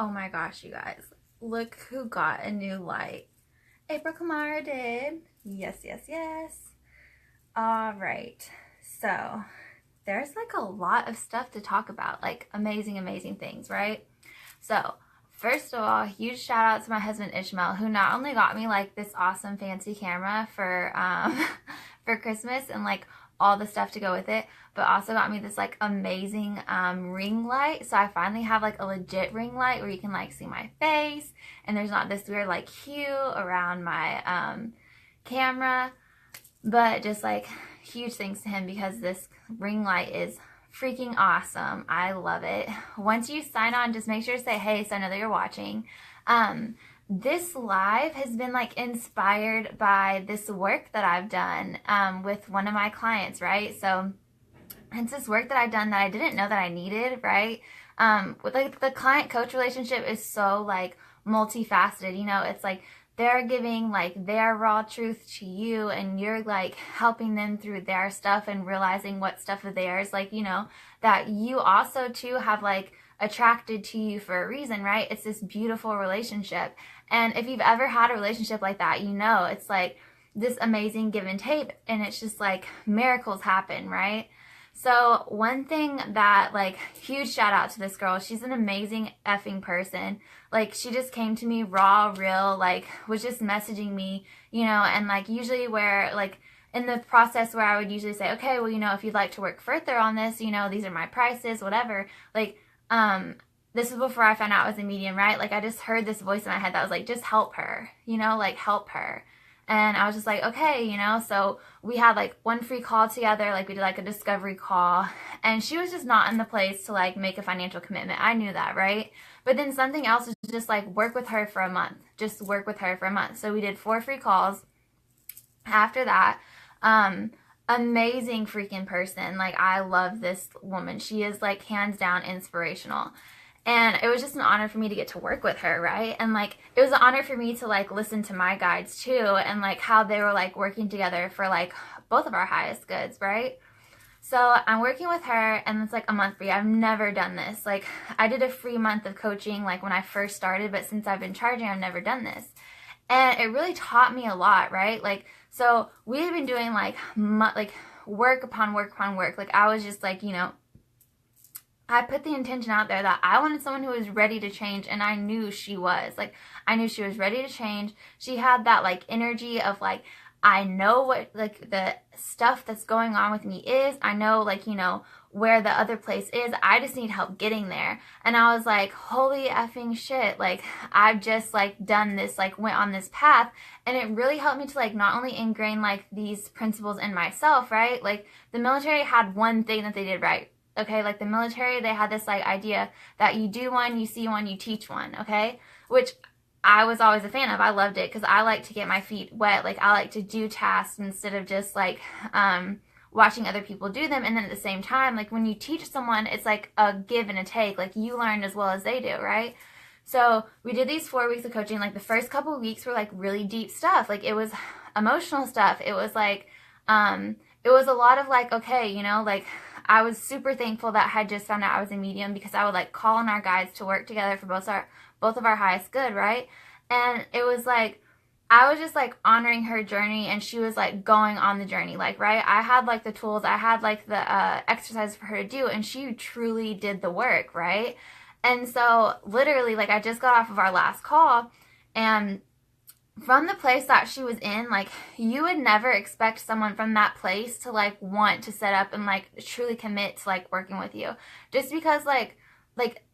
Oh my gosh, you guys. Look who got a new light. April Kamara did. Yes, yes, yes. All right. So, there's like a lot of stuff to talk about, like amazing, amazing things, right? So, first of all, huge shout out to my husband Ishmael, who not only got me like this awesome fancy camera for for Christmas and like all the stuff to go with it, but also got me this like amazing ring light. So I finally have like a legit ring light where you can like see my face, and there's not this weird like hue around my camera. But just like huge thanks to him because this ring light is freaking awesome. I love it. Once you sign on, just make sure to say hey so I know that you're watching. This live has been like inspired by this work that I've done with one of my clients, right? So it's this work that I've done that I didn't know that I needed, right? With like the client coach relationship is so like multifaceted, you know, it's like they're giving like their raw truth to you and you're like helping them through their stuff and realizing what stuff of theirs, like, you know, that you also too have like attracted to you for a reason, right? It's this beautiful relationship. And if you've ever had a relationship like that, you know, it's like this amazing give and take, and it's just like miracles happen, right? So one thing that, like, huge shout out to this girl. She's an amazing effing person. Like, she just came to me raw, real, like, was just messaging me, you know, and like usually where, like, in the process where I would usually say, okay, well, you know, if you'd like to work further on this, you know, these are my prices, whatever. Like, this was before I found out I was a medium, right? Like, I just heard this voice in my head that was like, just help her, you know, like, help her. And I was just like, okay, you know, so we had like one free call together, like we did like a discovery call, and she was just not in the place to like make a financial commitment. I knew that, right? But then something else was just like work with her for a month, just work with her for a month. So we did 4 free calls. After that, amazing freaking person. Like, I love this woman. She is like hands down inspirational. And it was just an honor for me to get to work with her, right? And like, it was an honor for me to like listen to my guides too, and like how they were like working together for like both of our highest goods, right? So I'm working with her, and it's like a month free. I've never done this. Like, I did a free month of coaching like when I first started, but since I've been charging, I've never done this. And it really taught me a lot, right? Like, so we had been doing like work upon work upon work. Like, I was just like, you know, I put the intention out there that I wanted someone who was ready to change, and I knew she was. Like, I knew she was ready to change. She had that like energy of like, I know what like the stuff that's going on with me is. I know, like, you know, where the other place is. I just need help getting there. And I was like, holy effing shit. Like, I've just like done this, like went on this path, and it really helped me to like not only ingrain like these principles in myself, right? Like, the military had one thing that they did right. Okay, like the military, they had this like idea that you do one, you see one, you teach one, okay? Which I was always a fan of. I loved it because I like to get my feet wet. Like, I like to do tasks instead of just like watching other people do them. And then at the same time, like when you teach someone, it's like a give and a take. Like, you learn as well as they do, right? So we did these 4 weeks of coaching. Like, the first couple of weeks were like really deep stuff. Like, it was emotional stuff. It was like, it was a lot of like, okay, you know, like, I was super thankful that I had just found out I was a medium, because I would like call on our guides to work together for both of our highest good, right? And it was like, I was just like honoring her journey, and she was like going on the journey, like, right? I had like the tools, I had like the exercises for her to do, and she truly did the work, right? And so literally, like, I just got off of our last call, and from the place that she was in, like, you would never expect someone from that place to like want to set up and like truly commit to like working with you, just because like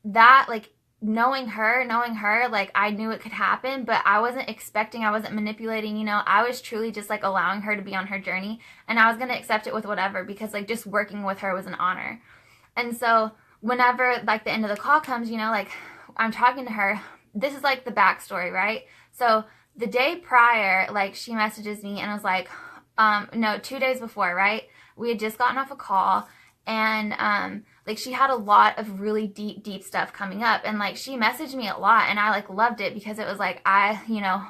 that, like, knowing her, like, I knew it could happen, but I wasn't expecting, I wasn't manipulating, you know. I was truly just like allowing her to be on her journey, and I was going to accept it with whatever, because like just working with her was an honor. And so whenever like the end of the call comes, you know, like, I'm talking to her, this is like the backstory, right? So the day prior, like, she messages me and was like, no, 2 days before, right? We had just gotten off a call, and Like she had a lot of really deep stuff coming up, and like she messaged me a lot, and I like loved it because it was like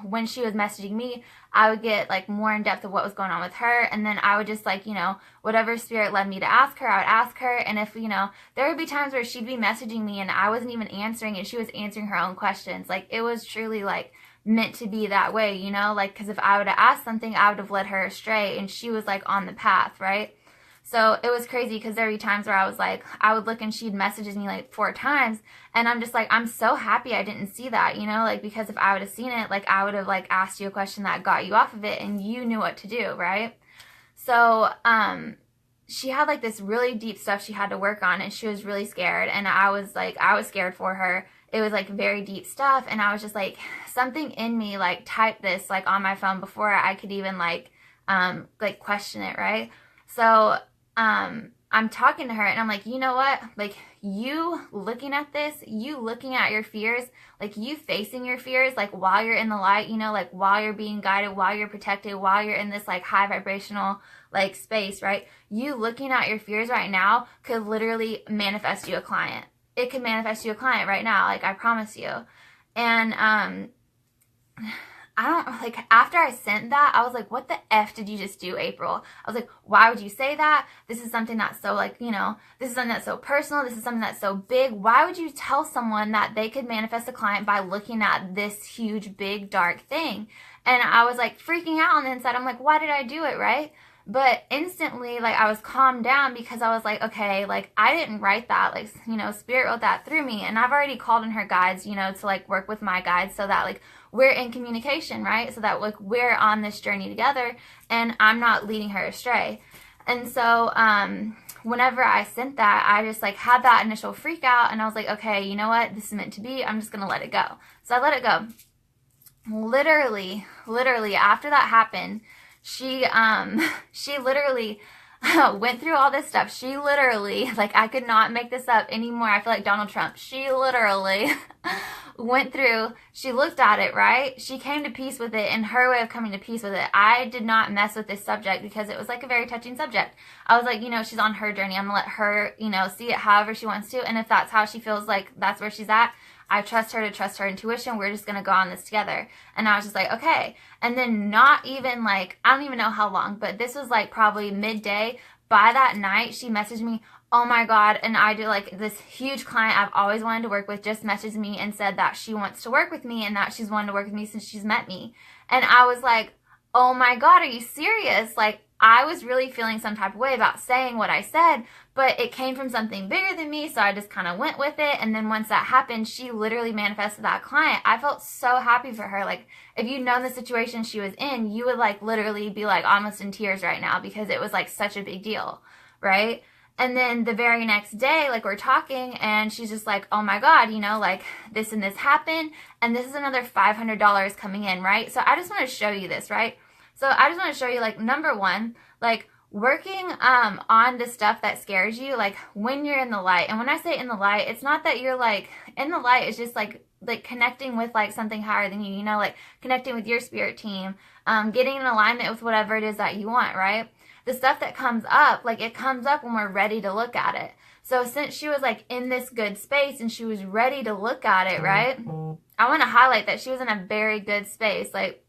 when she was messaging me, I would get like more in depth of what was going on with her, and then I would just like, whatever spirit led me to ask her, I would ask her. And if, there would be times where she'd be messaging me and I wasn't even answering, and she was answering her own questions. Like it was truly like meant to be that way, like, because if I would have asked something, I would have led her astray, and she was like on the path, right? So it was crazy because there would be times where I was like, I would look and she'd messages me like 4 times, and I'm just like, I'm so happy I didn't see that, like, because if I would have seen it, like I would have like asked you a question that got you off of it and you knew what to do, right? So she had like this really deep stuff she had to work on, and she was really scared, and I was scared for her. It was like very deep stuff, and I was just like, something in me like typed this like on my phone before I could even like question it, right? So I'm talking to her, and I'm like, you know what? Like, you looking at this, you looking at your fears, like you facing your fears, like while you're in the light, like while you're being guided, while you're protected, while you're in this like high vibrational like space, right? You looking at your fears right now could literally manifest you a client. It could manifest you a client right now, like I promise you. And I don't, like, after I sent that, I was like, what the F did you just do, April? I was like, why would you say that? This is something that's so, like, this is something that's so personal. This is something that's so big. Why would you tell someone that they could manifest a client by looking at this huge, big, dark thing? And I was, like, freaking out on the inside. I'm like, why did I do it, right? But instantly, like, I was calmed down because I was like, okay, like, I didn't write that. Like, Spirit wrote that through me. And I've already called in her guides, to, like, work with my guides so that, like, we're in communication, right? So that, like, we're on this journey together and I'm not leading her astray. And so, whenever I sent that, I just, like, had that initial freak out, and I was like, okay, you know what? This is meant to be. I'm just going to let it go. So I let it go. Literally, after that happened, she literally went through all this stuff. She literally, like, I could not make this up anymore. I feel like Donald Trump. She literally went through, she looked at it, right? She came to peace with it, and her way of coming to peace with it. I did not mess with this subject because it was like a very touching subject. I was like, she's on her journey. I'm gonna let her, see it however she wants to. And if that's how she feels like that's where she's at, I trust her to trust her intuition. We're just going to go on this together. And I was just like, okay. And then not even like, I don't even know how long, but this was like probably midday. By that night, she messaged me, oh my God. And I do like this huge client I've always wanted to work with just messaged me and said that she wants to work with me and that she's wanted to work with me since she's met me. And I was like, oh my God, are you serious? Like, I was really feeling some type of way about saying what I said, but it came from something bigger than me, so I just kind of went with it. And then once that happened, she literally manifested that client. I felt so happy for her. Like, if you'd known the situation she was in, you would like literally be like almost in tears right now because it was like such a big deal, right? And then the very next day, like, we're talking, and she's just like, oh my God, like, this and this happened, and this is another $500 coming in, right? So I just want to show you this, right? So I just want to show you, like, number one, like, working on the stuff that scares you, like, when you're in the light. And when I say in the light, it's not that you're, like, in the light, it's just, like connecting with, like, something higher than you, like, connecting with your spirit team, getting in alignment with whatever it is that you want, right? The stuff that comes up, like, it comes up when we're ready to look at it. So since she was, like, in this good space and she was ready to look at it, right, I want to highlight that she was in a very good space. Like,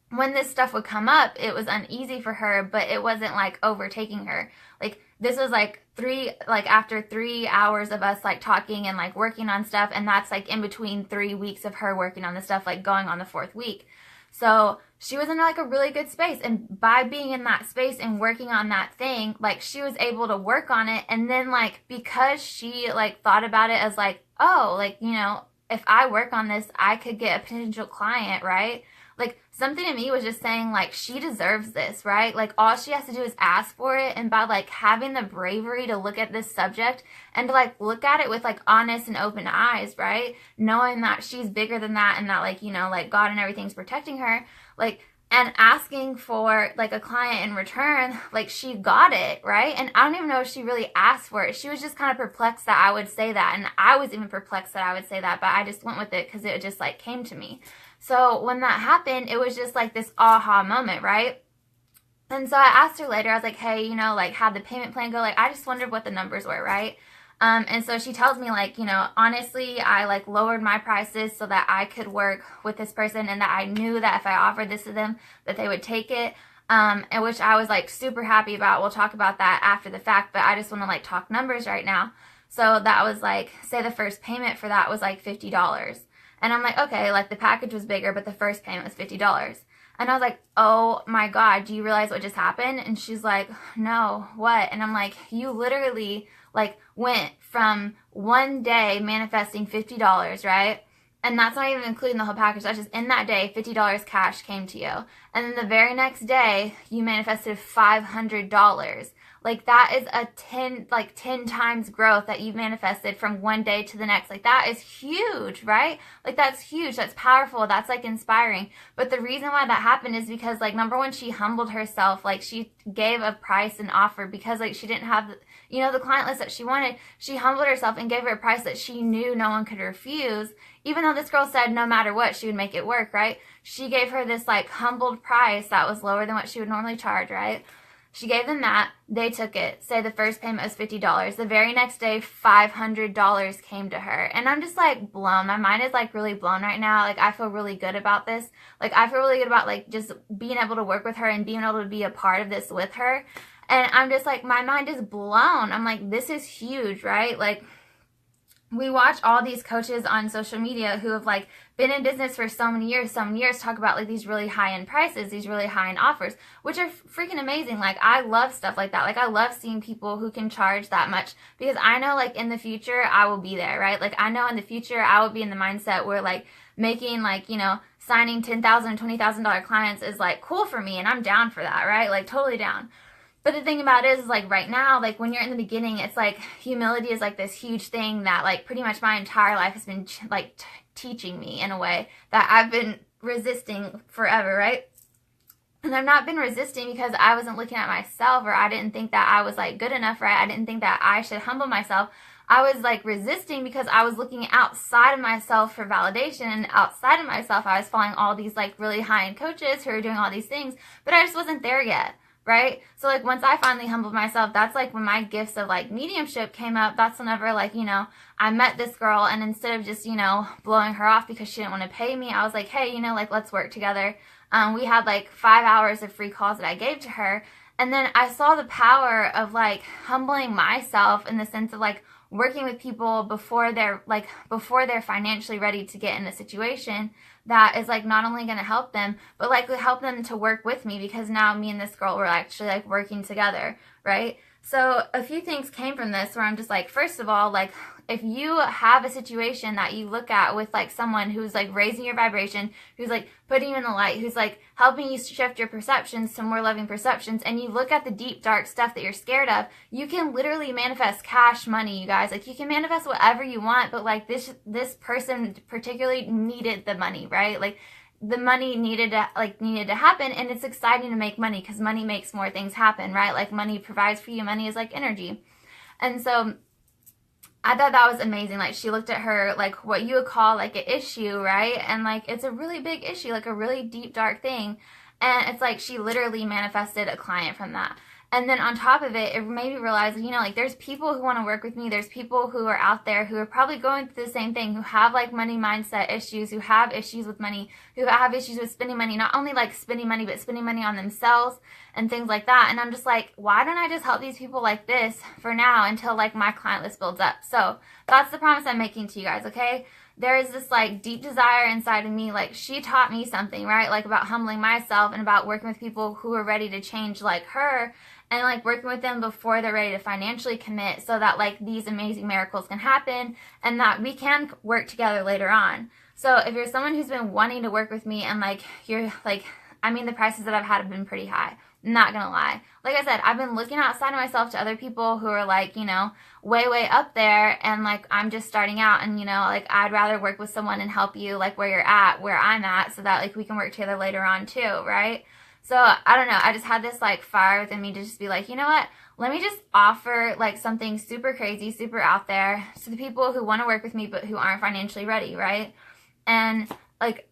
when this stuff would come up, it was uneasy for her, but it wasn't like overtaking her. Like, this was like after 3 hours of us like talking and like working on stuff, and that's like in between 3 weeks of her working on the stuff, like going on the 4th week. So she was in like a really good space, and by being in that space and working on that thing, like, she was able to work on it. And then, like, because she like thought about it as like, oh, like, if I work on this, I could get a potential client, right? Like, something in me was just saying, like, she deserves this, right? Like, all she has to do is ask for it. And by, like, having the bravery to look at this subject and to, like, look at it with, like, honest and open eyes, right? Knowing that she's bigger than that, and that, like, like, God and everything's protecting her, like, and asking for, like, a client in return, like, she got it, right? And I don't even know if she really asked for it. She was just kind of perplexed that I would say that. And I was even perplexed that I would say that, but I just went with it because it just, like, came to me. So when that happened, it was just like this aha moment, right? And so I asked her later, I was like, hey, like, how'd the payment plan go? Like, I just wondered what the numbers were, right? And so she tells me, like, you know, honestly, I like lowered my prices so that I could work with this person, and that I knew that if I offered this to them, that they would take it. And which I was like super happy about. We'll talk about that after the fact, but I just want to like talk numbers right now. So that was like, say the first payment for that was like $50. And I'm like, okay, like the package was bigger, but the first payment was $50. And I was like, oh my God, do you realize what just happened? And she's like, no, what? And I'm like, you literally like went from one day manifesting $50, right? And that's not even including the whole package. That's just in that day, $50 cash came to you. And then the very next day, you manifested $500. Like that is a 10 times growth that you've manifested from one day to the next. Like that is huge, right? Like that's huge. That's powerful. That's like inspiring. But the reason why that happened is because like, number one, she humbled herself. Like she gave a price and offer because like she didn't have, you know, the client list that she wanted. She humbled herself and gave her a price that she knew no one could refuse. Even though this girl said no matter what, she would make it work, right? She gave her this like humbled price that was lower than what she would normally charge, right? She gave them that. They took it. Say the first payment was $50. The very next day, $500 came to her. And I'm just like blown. My mind is like really blown right now. Like I feel really good about this. Like I feel really good about like just being able to work with her and being able to be a part of this with her. And I'm just like, my mind is blown. I'm like, this is huge, right? Like we watch all these coaches on social media who have like been in business for so many years talk about like these really high-end prices, these really high-end offers, which are freaking amazing. Like I love stuff like that. Like I love seeing people who can charge that much, because I know like in the future I will be there, right? Like I know in the future I will be in the mindset where like making like, you know, signing $10,000, $20,000 clients is like cool for me, and I'm down for that, right? Like totally down. But the thing about it is like right now, like when you're in the beginning, it's like humility is like this huge thing that like pretty much my entire life has been teaching me in a way that I've been resisting forever, right? And I've not been resisting because I wasn't looking at myself, or I didn't think that I was like good enough, right? I didn't think that I should humble myself. I was like resisting because I was looking outside of myself for validation, and outside of myself I was following all these like really high-end coaches who are doing all these things, but I just wasn't there yet. Right? So like once I finally humbled myself, that's like when my gifts of like mediumship came up. That's whenever like, you know, I met this girl, and instead of just, you know, blowing her off because she didn't want to pay me, I was like, hey, you know, like let's work together. We had like 5 hours of free calls that I gave to her. And then I saw the power of like humbling myself in the sense of like working with people before they're financially ready to get in a situation that is like not only going to help them, but like help them to work with me, because now me and this girl were actually like working together, right? So a few things came from this where I'm just like, first of all, like if you have a situation that you look at with like someone who's like raising your vibration, who's like putting you in the light, who's like helping you shift your perceptions to more loving perceptions, and you look at the deep dark stuff that you're scared of, you can literally manifest cash money, you guys. Like you can manifest whatever you want, but like this person particularly needed the money, right? Like the money needed to happen, and it's exciting to make money because money makes more things happen, right? Like money provides for you. Money is like energy. And so I thought that was amazing. Like she looked at her, like what you would call like an issue, right? And like it's a really big issue, like a really deep, dark thing. And it's like she literally manifested a client from that. And then on top of it, it made me realize, you know, like there's people who want to work with me. There's people who are out there who are probably going through the same thing, who have like money mindset issues, who have issues with money, who have issues with spending money, not only like spending money, but spending money on themselves and things like that. And I'm just like, why don't I just help these people like this for now until like my client list builds up? So that's the promise I'm making to you guys, okay? There is this like deep desire inside of me. Like she taught me something, right? Like about humbling myself and about working with people who are ready to change like her, and like working with them before they're ready to financially commit, so that like these amazing miracles can happen and that we can work together later on. So if you're someone who's been wanting to work with me and like you're like, I mean, the prices that I've had have been pretty high. I'm not gonna lie. Like I said, I've been looking outside of myself to other people who are like, you know, way up there, and like I'm just starting out, and you know, like I'd rather work with someone and help you like where you're at, where I'm at, so that like we can work together later on too, right? So I don't know, I just had this like fire within me to just be like, you know what, let me just offer like something super crazy, super out there to the people who want to work with me but who aren't financially ready, right? And like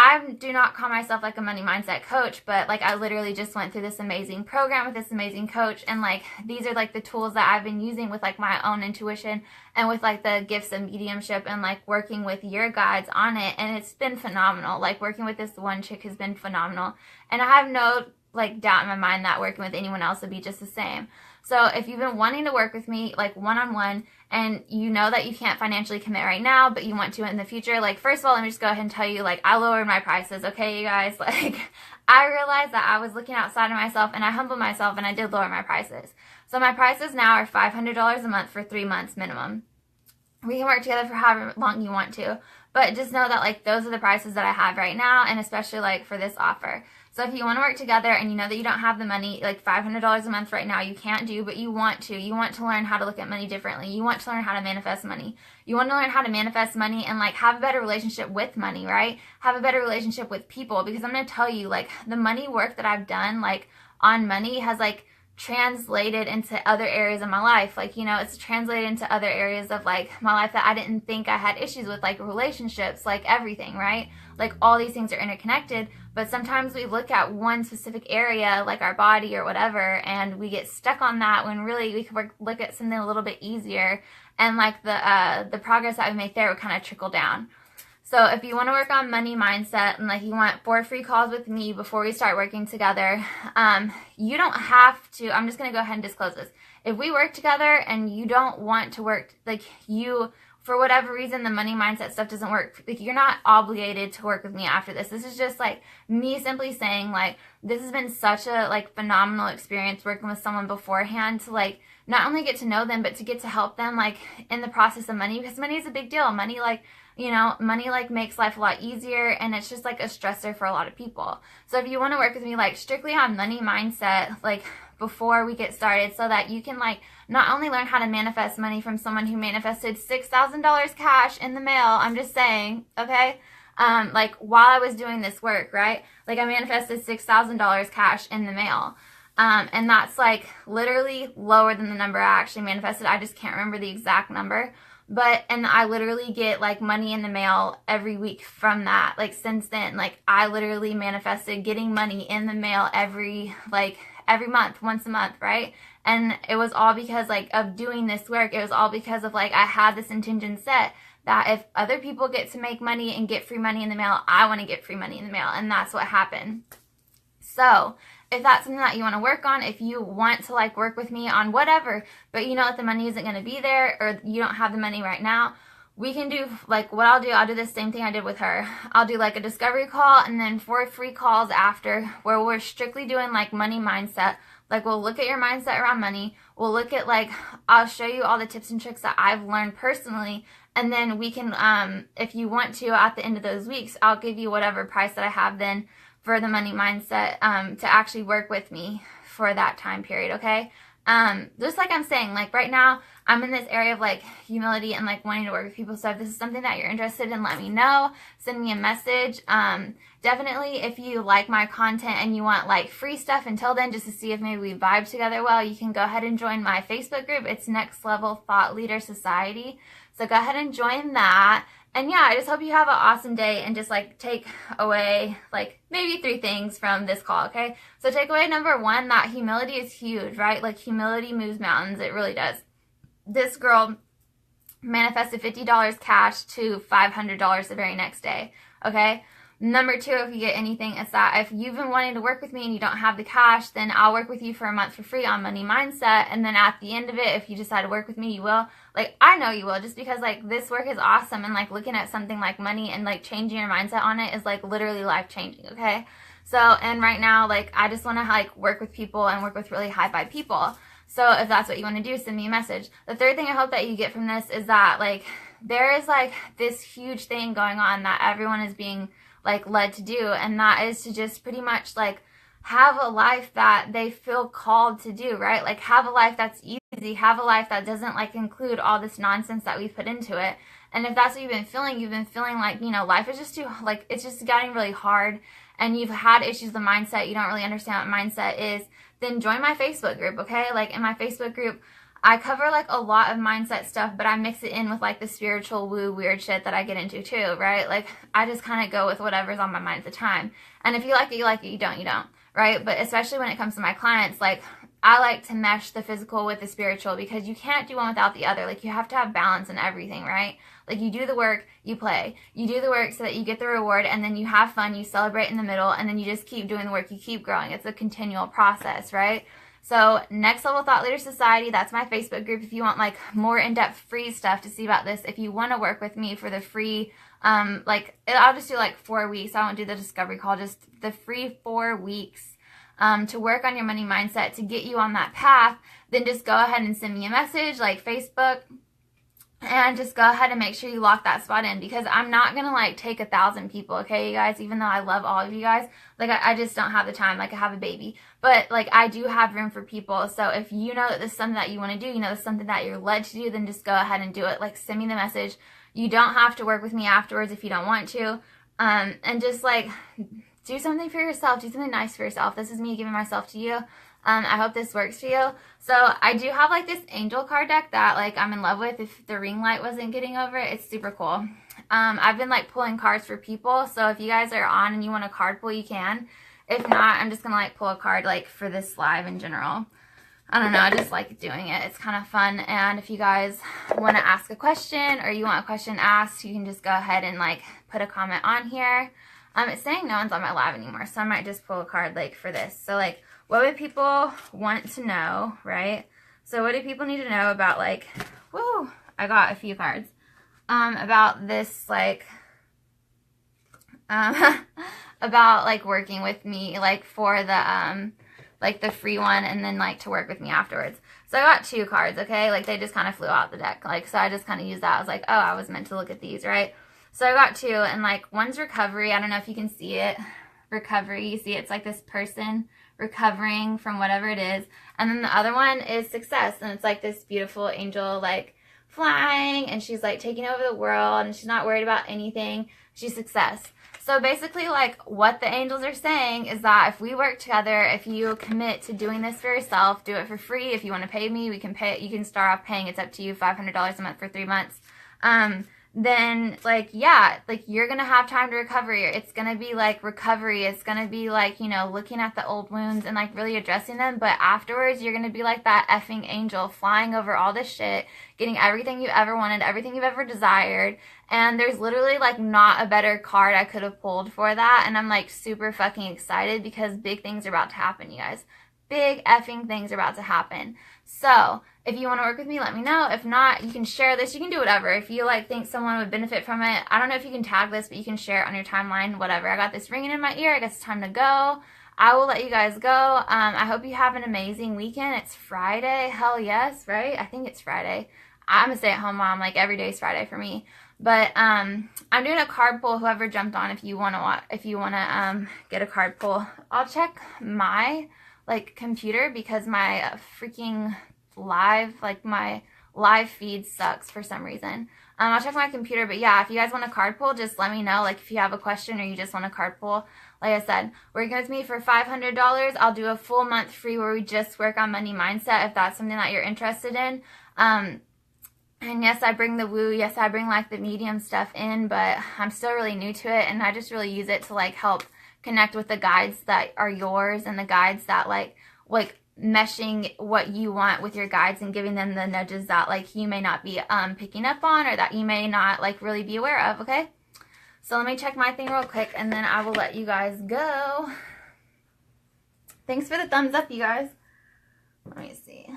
I do not call myself like a money mindset coach, but like I literally just went through this amazing program with this amazing coach, and like these are like the tools that I've been using with like my own intuition and with like the gifts of mediumship and like working with your guides on it, and it's been phenomenal. Like working with this one chick has been phenomenal, and I have no like doubt in my mind that working with anyone else would be just the same. So if you've been wanting to work with me like one-on-one, and you know that you can't financially commit right now, but you want to in the future, like first of all, let me just go ahead and tell you, like I lowered my prices, okay, you guys? Like I realized that I was looking outside of myself, and I humbled myself, and I did lower my prices. So my prices now are $500 a month for 3 months minimum. We can work together for however long you want to, but just know that like those are the prices that I have right now, and especially like for this offer. So if you want to work together and you know that you don't have the money, like $500 a month right now you can't do, but you want to learn how to look at money differently. You want to learn how to manifest money. You want to learn how to manifest money and like have a better relationship with money, right? Have a better relationship with people, because I'm going to tell you, like the money work that I've done like on money has like translated into other areas of my life. Like, you know, it's translated into other areas of like my life that I didn't think I had issues with, like relationships, like everything, right? Like all these things are interconnected, but sometimes we look at one specific area, like our body or whatever, and we get stuck on that when really we could look at something a little bit easier, and like the progress that we make there would kind of trickle down. So if you want to work on money mindset and like you want 4 free calls with me before we start working together, you don't have to, I'm just going to go ahead and disclose this. If we work together and you don't want to work, like you, for whatever reason, the money mindset stuff doesn't work, like you're not obligated to work with me after this. This is just like me simply saying like, this has been such a like phenomenal experience working with someone beforehand to like, not only get to know them, but to get to help them like in the process of money, because money is a big deal. Money like, you know, money like makes life a lot easier, and it's just like a stressor for a lot of people. So if you want to work with me like strictly on money mindset, like before we get started, so that you can like not only learn how to manifest money from someone who manifested $6,000 cash in the mail, I'm just saying, okay? Like while I was doing this work, right? Like I manifested $6,000 cash in the mail. And that's like literally lower than the number I actually manifested. I just can't remember the exact number. But, and I literally get like money in the mail every week from that. Like since then, like I literally manifested getting money in the mail every month, once a month, right? And it was all because like of doing this work. It was all because of like I had this intention set that if other people get to make money and get free money in the mail, I want to get free money in the mail. And that's what happened. So if that's something that you want to work on, if you want to like work with me on whatever, but you know that the money isn't going to be there, or you don't have the money right now, we can do like what I'll do the same thing I did with her. I'll do like a discovery call and then 4 free calls after, where we're strictly doing like money mindset. Like we'll look at your mindset around money. We'll look at like, I'll show you all the tips and tricks that I've learned personally. And then we can, if you want to, at the end of those weeks, I'll give you whatever price that I have then for the money mindset, to actually work with me for that time period, okay? Just like I'm saying, like right now, I'm in this area of like humility and like wanting to work with people. So if this is something that you're interested in, let me know. Send me a message. Definitely, if you like my content and you want like free stuff until then, just to see if maybe we vibe together well, you can go ahead and join my Facebook group. It's Next Level Thought Leader Society. So go ahead and join that. And yeah, I just hope you have an awesome day, and just like take away like maybe 3 things from this call, okay? So takeaway number 1, that humility is huge, right? Like humility moves mountains. It really does. This girl manifested $50 cash to $500 the very next day, okay? Number 2, if you get anything, it's that if you've been wanting to work with me and you don't have the cash, then I'll work with you for a month for free on money mindset. And then at the end of it, if you decide to work with me, you will. Like, I know you will, just because like this work is awesome, and like looking at something like money and like changing your mindset on it is like literally life changing, okay? So, and right now, like I just want to like work with people and work with really high vibe people. So if that's what you want to do, send me a message. The 3rd thing I hope that you get from this is that like there is like this huge thing going on that everyone is being like led to do, and that is to just pretty much like have a life that they feel called to do, right? Like have a life that's easy, have a life that doesn't like include all this nonsense that we've put into it. And if that's what you've been feeling like, you know, life is just too, like, it's just getting really hard, and you've had issues with mindset, you don't really understand what mindset is, then join my Facebook group, okay? Like in my Facebook group, I cover like a lot of mindset stuff, but I mix it in with like the spiritual woo weird shit that I get into too, right? Like I just kind of go with whatever's on my mind at the time. And if you like it, you like it. You don't, right? But especially when it comes to my clients, like I like to mesh the physical with the spiritual because you can't do one without the other. Like you have to have balance in everything, right? Like you do the work, you play. You do the work so that you get the reward, and then you have fun, you celebrate in the middle, and then you just keep doing the work, you keep growing. It's a continual process, right? So Next Level Thought Leader Society, that's my Facebook group if you want like more in-depth free stuff to see about this. If you want to work with me for the free, I'll just do like 4 weeks. I won't do the discovery call, just the free 4 weeks to work on your money mindset to get you on that path. Then just go ahead and send me a message like Facebook, and just go ahead and make sure you lock that spot in, because I'm not going to like take 1,000 people, okay, you guys, even though I love all of you guys. Like I just don't have the time. Like I have a baby, but like I do have room for people. So if you know that this is something that you want to do, you know this is something that you're led to do, then just go ahead and do it. Like send me the message. You don't have to work with me afterwards if you don't want to. And just like do something for yourself. Do something nice for yourself. This is me giving myself to you. I hope this works for you. So I do have like this angel card deck that like I'm in love with. If the ring light wasn't getting over it, it's super cool. I've been like pulling cards for people. So if you guys are on and you want a card pull, you can. If not, I'm just going to like pull a card like for this live in general. I don't know. I just like doing it. It's kind of fun. And if you guys want to ask a question or you want a question asked, you can just go ahead and like put a comment on here. It's saying no one's on my live anymore. So I might just pull a card like for this. So like, what would people want to know, right? So what do people need to know about like, woo, I got a few cards, about this, like, about like working with me, like for the free one, and then like to work with me afterwards. So I got 2 cards, okay? Like they just kind of flew out the deck. Like, so I just kind of used that. I was like, oh, I was meant to look at these, right? So I got 2, and like one's recovery. I don't know if you can see it. Recovery, you see it's like this person recovering from whatever it is. And then the other one is success, and it's like this beautiful angel like flying, and she's like taking over the world, and she's not worried about anything. She's success. So basically, like what the angels are saying is that if we work together, if you commit to doing this for yourself, do it for free. If you want to pay me, we can pay it. You can start off paying, it's up to you, $500 a month for 3 months. Then like, yeah, like you're gonna have time to recover. It's gonna be like recovery. It's gonna be like, you know, looking at the old wounds and like really addressing them. But afterwards, you're gonna be like that effing angel flying over all this shit, getting everything you ever wanted, everything you've ever desired. And there's literally like not a better card I could have pulled for that. And I'm like super fucking excited because big things are about to happen, you guys. Big effing things are about to happen. So if you want to work with me, let me know. If not, you can share this. You can do whatever. If you like think someone would benefit from it, I don't know if you can tag this, but you can share it on your timeline, whatever. I got this ringing in my ear. I guess it's time to go. I will let you guys go. I hope you have an amazing weekend. It's Friday. Hell yes, right? I think it's Friday. I'm a stay-at-home mom. Like every day is Friday for me. But I'm doing a card pull. Whoever jumped on, if you wanna get a card pull, I'll check my like computer because my freaking my live feed sucks for some reason. I'll check my computer, but yeah, if you guys want a card pull, just let me know. Like if you have a question or you just want a card pull, like I said, working with me for $500, I'll do a full month free where we just work on money mindset if that's something that you're interested in. And yes, I bring the woo, yes, I bring like the medium stuff in, but I'm still really new to it, and I just really use it to like help connect with the guides that are yours and the guides that like meshing what you want with your guides and giving them the nudges that like you may not be picking up on or that you may not like really be aware of, okay? So let me check my thing real quick and then I will let you guys go. Thanks for the thumbs up, you guys. Let me see.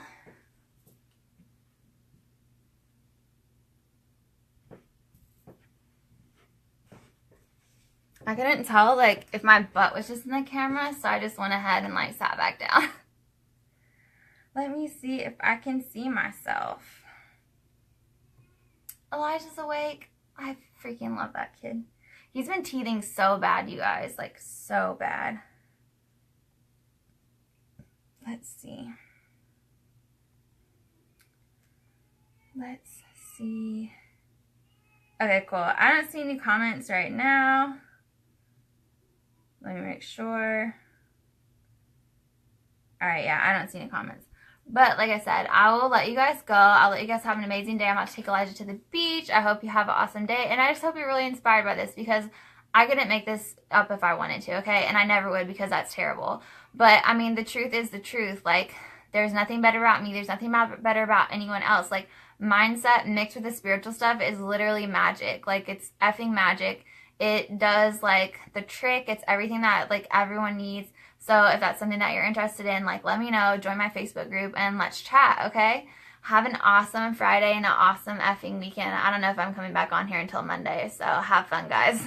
I couldn't tell like if my butt was just in the camera, so I just went ahead and like sat back down. Let me see if I can see myself. Elijah's awake. I freaking love that kid. He's been teething so bad, you guys, like so bad. Let's see. Let's see. Okay, cool. I don't see any comments right now. Let me make sure. All right, yeah, I don't see any comments. But like I said, I will let you guys go. I'll let you guys have an amazing day. I'm about to take Elijah to the beach. I hope you have an awesome day. And I just hope you're really inspired by this, because I couldn't make this up if I wanted to, okay? And I never would, because that's terrible. But I mean, the truth is the truth. Like, there's nothing better about me. There's nothing better about anyone else. Like, mindset mixed with the spiritual stuff is literally magic. Like, it's effing magic. It does, like, the trick. It's everything that, like, everyone needs. So if that's something that you're interested in, like, let me know. Join my Facebook group and let's chat, okay? Have an awesome Friday and an awesome effing weekend. I don't know if I'm coming back on here until Monday, so have fun, guys.